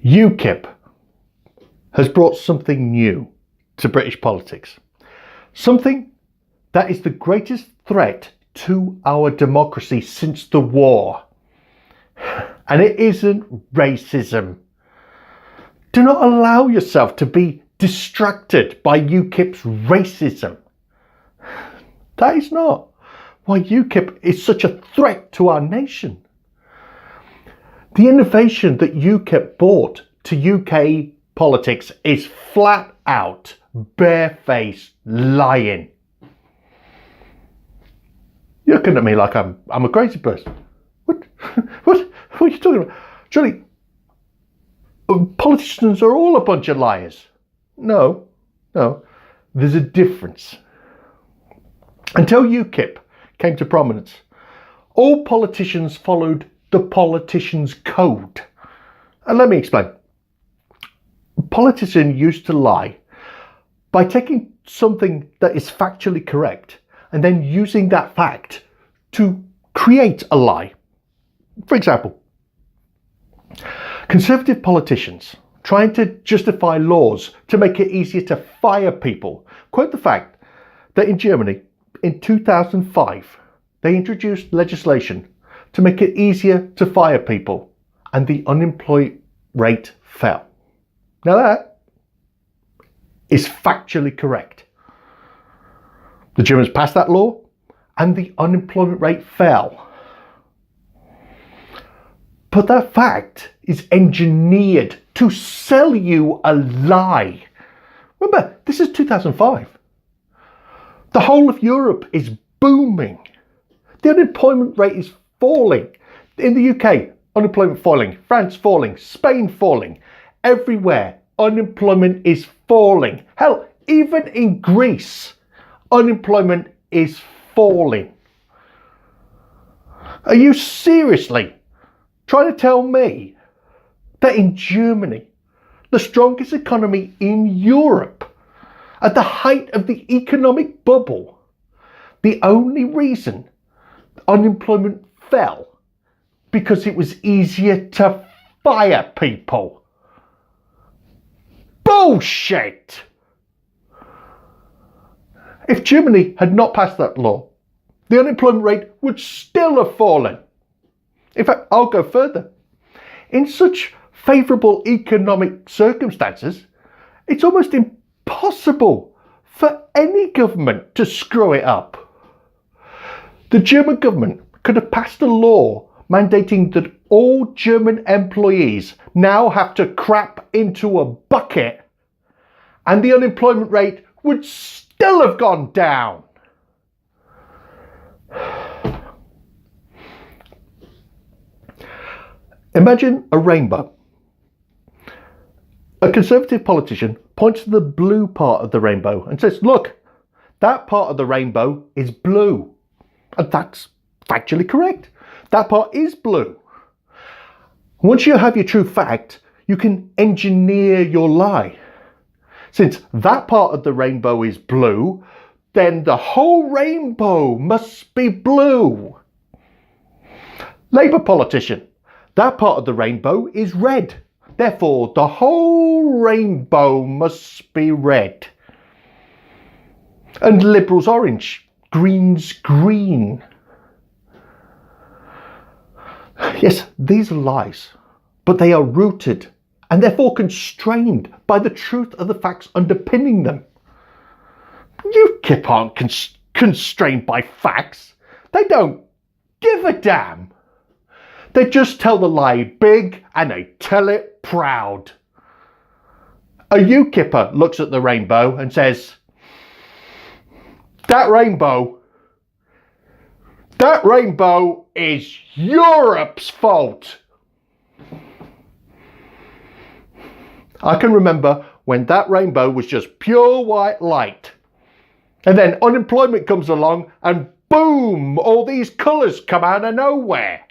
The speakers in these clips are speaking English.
UKIP has brought something new to British politics. Something that is the greatest threat to our democracy since the war. And it isn't racism. Do not allow yourself to be distracted by UKIP's racism. That is not why UKIP is such a threat to our nation. The innovation that UKIP brought to UK politics is flat out, barefaced lying. You're looking at me like I'm a crazy person. What are you talking about? Surely, politicians are all a bunch of liars. No, there's a difference. Until UKIP came to prominence, all politicians followed the politician's code. And let me explain. Politicians used to lie by taking something that is factually correct and then using that fact to create a lie. For example, conservative politicians trying to justify laws to make it easier to fire people quote the fact that in Germany in 2005 they introduced legislation to make it easier to fire people and the unemployment rate fell. Now that is factually correct. The Germans passed that law and the unemployment rate fell. But that fact is engineered to sell you a lie. Remember, this is 2005. The whole of Europe is booming. The unemployment rate is falling. In the UK, unemployment falling. France falling. Spain falling. Everywhere, unemployment is falling. Hell, even in Greece, unemployment is falling. Are you seriously trying to tell me that in Germany, the strongest economy in Europe, at the height of the economic bubble, the only reason unemployment fell because it was easier to fire people? Bullshit! If Germany had not passed that law, the unemployment rate would still have fallen. In fact, I'll go further. In such favourable economic circumstances, it's almost impossible for any government to screw it up. The German government could have passed a law mandating that all German employees now have to crap into a bucket and the unemployment rate would still have gone down. Imagine a rainbow. A conservative politician points to the blue part of the rainbow and says, look, that part of the rainbow is blue. And that's factually correct. That part is blue. Once you have your true fact, you can engineer your lie. Since that part of the rainbow is blue, then the whole rainbow must be blue. Labour politician. That part of the rainbow is red. Therefore, the whole rainbow must be red. And Liberals orange. Green's green. Yes, these are lies, but they are rooted and therefore constrained by the truth of the facts underpinning them. UKIP aren't constrained by facts. They don't give a damn. They just tell the lie big and they tell it proud. A UKIPper looks at the rainbow and says, that rainbow is Europe's fault. I can remember when that rainbow was just pure white light. And then unemployment comes along and boom, all these colours come out of nowhere.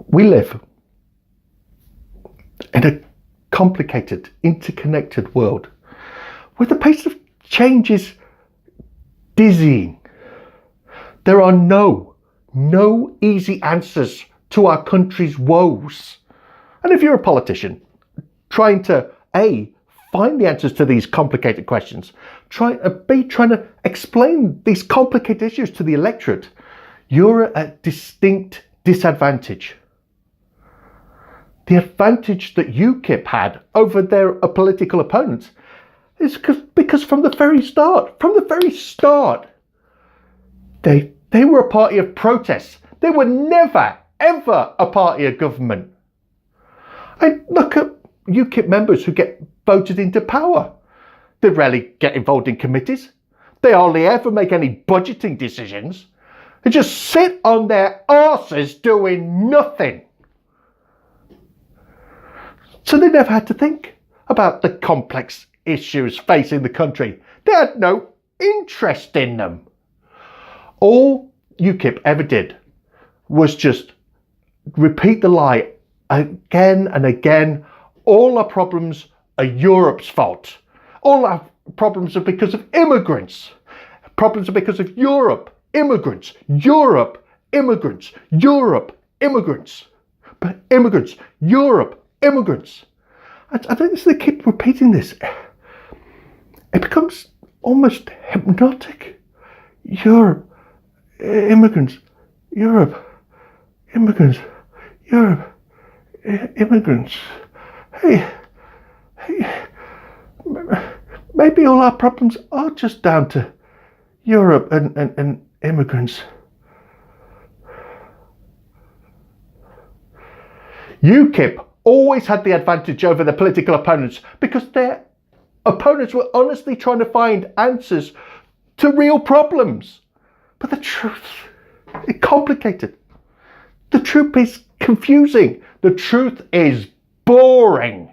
We live in a complicated, interconnected world where the pace of change is dizzying. There are no easy answers to our country's woes. And if you're a politician trying to A, find the answers to these complicated questions, trying to explain these complicated issues to the electorate, you're at a distinct disadvantage. The advantage that UKIP had over their political opponents is because from the very start, they were a party of protest. They were never, ever a party of government. I look at UKIP members who get voted into power. They rarely get involved in committees. They hardly ever make any budgeting decisions. They just sit on their arses doing nothing. So they never had to think about the complex issues facing the country. They had no interest in them. All UKIP ever did was just repeat the lie again and again. All our problems are Europe's fault. All our problems are because of immigrants. Problems are because of Europe, immigrants, Europe, immigrants, Europe, immigrants, but immigrants, Europe, immigrants. I don't think they keep repeating this. It becomes almost hypnotic. Europe, immigrants, Europe, immigrants, Europe, immigrants. Hey, maybe all our problems are just down to Europe and immigrants. UKIP always had the advantage over their political opponents because their opponents were honestly trying to find answers to real problems. But the truth is complicated. The truth is confusing. The truth is boring.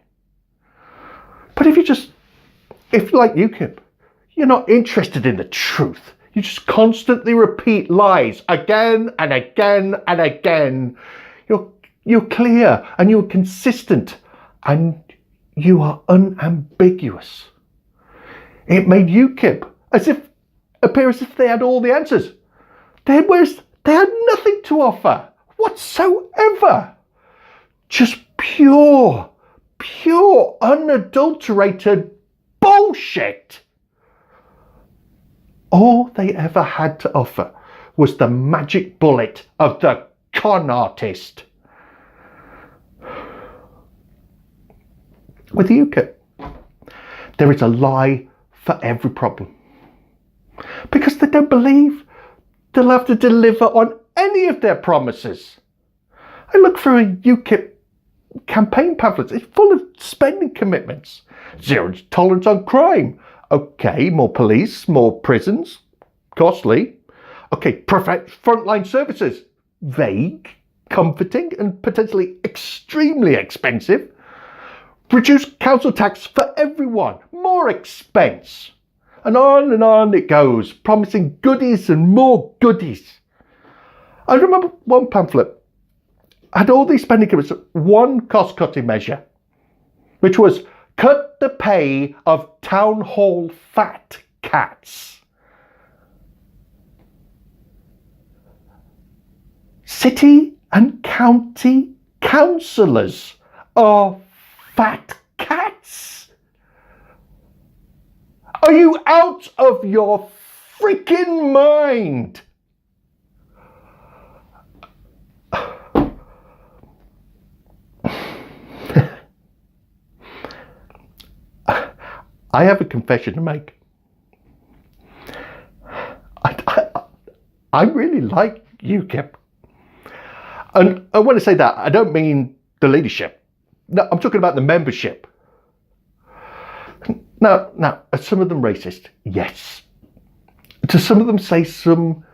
But if you're like UKIP, you're not interested in the truth. You just constantly repeat lies again and again and again. You're clear and you're consistent and you are unambiguous. It made UKIP appear as if they had all the answers. They had nothing to offer whatsoever. Just pure, unadulterated bullshit. All they ever had to offer was the magic bullet of the con artist. With UKIP, there is a lie for every problem. Because they don't believe they'll have to deliver on any of their promises. I look through a UKIP campaign pamphlets. It's full of spending commitments. Zero tolerance on crime. Okay, more police, more prisons. Costly. Okay, frontline services. Vague, comforting, and potentially extremely expensive. Reduce council tax for everyone. More expense. And on it goes, promising goodies and more goodies. I remember one pamphlet had all these spending commitments, one cost-cutting measure, which was cut the pay of town hall fat cats. City and county councillors are fat cats. Are you out of your freaking mind? I have a confession to make. I really like UKIP. And when I say that, I don't mean the leadership. No, I'm talking about the membership. Now, are some of them racist? Yes. Do some of them say some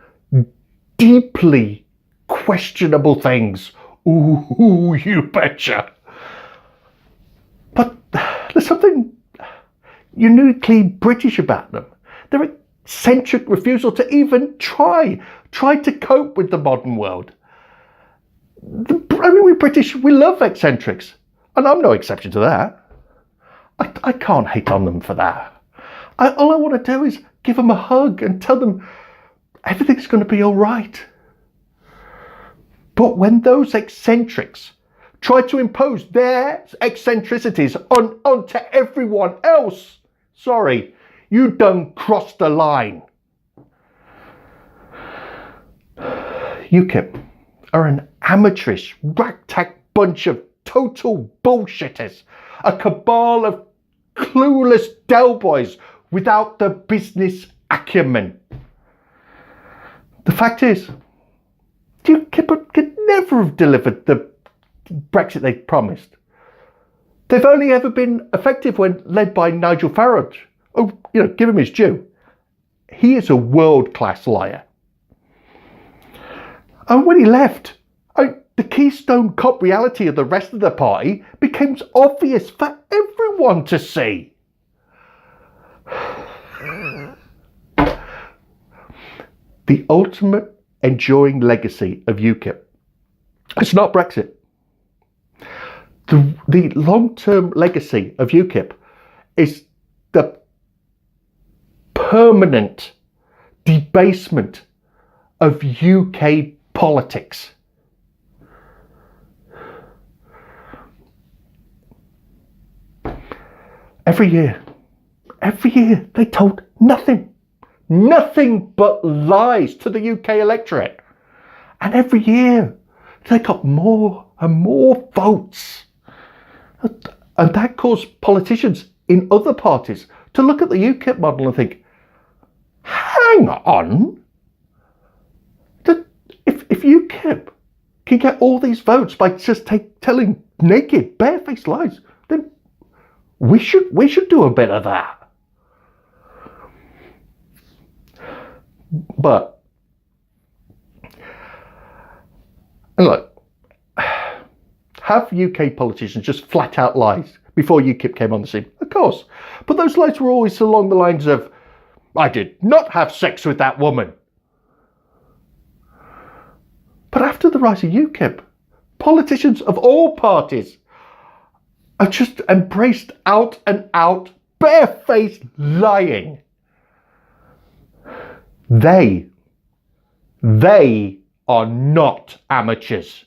deeply questionable things? Ooh, you betcha. But there's something uniquely British about them. Their eccentric refusal to even try to cope with the modern world. We British, we love eccentrics. And I'm no exception to that. I can't hate on them for that. All I want to do is give them a hug and tell them everything's going to be all right. But when those eccentrics try to impose their eccentricities onto everyone else, sorry, you done crossed the line. UKIP are an amateurish, ragtag bunch of total bullshitters, a cabal of clueless Del boys without the business acumen. The fact is, UKIP could never have delivered the Brexit they promised. They've only ever been effective when led by Nigel Farage. Oh, give him his due. He is a world-class liar. And when he left, the Keystone Cop reality of the rest of the party became obvious for everyone to see. The ultimate enduring legacy of UKIP, it's not Brexit. The long-term legacy of UKIP is the permanent debasement of UK politics. Every year they told nothing but lies to the UK electorate. And every year they got more and more votes. And that caused politicians in other parties to look at the UKIP model and think, hang on, if UKIP can get all these votes by just telling naked, barefaced lies, then we should do a bit of that. But look, have UK politicians just flat out lies before UKIP came on the scene? Of course. But those lies were always along the lines of, I did not have sex with that woman. But after the rise of UKIP, politicians of all parties have just embraced out and out, barefaced lying. They are not amateurs.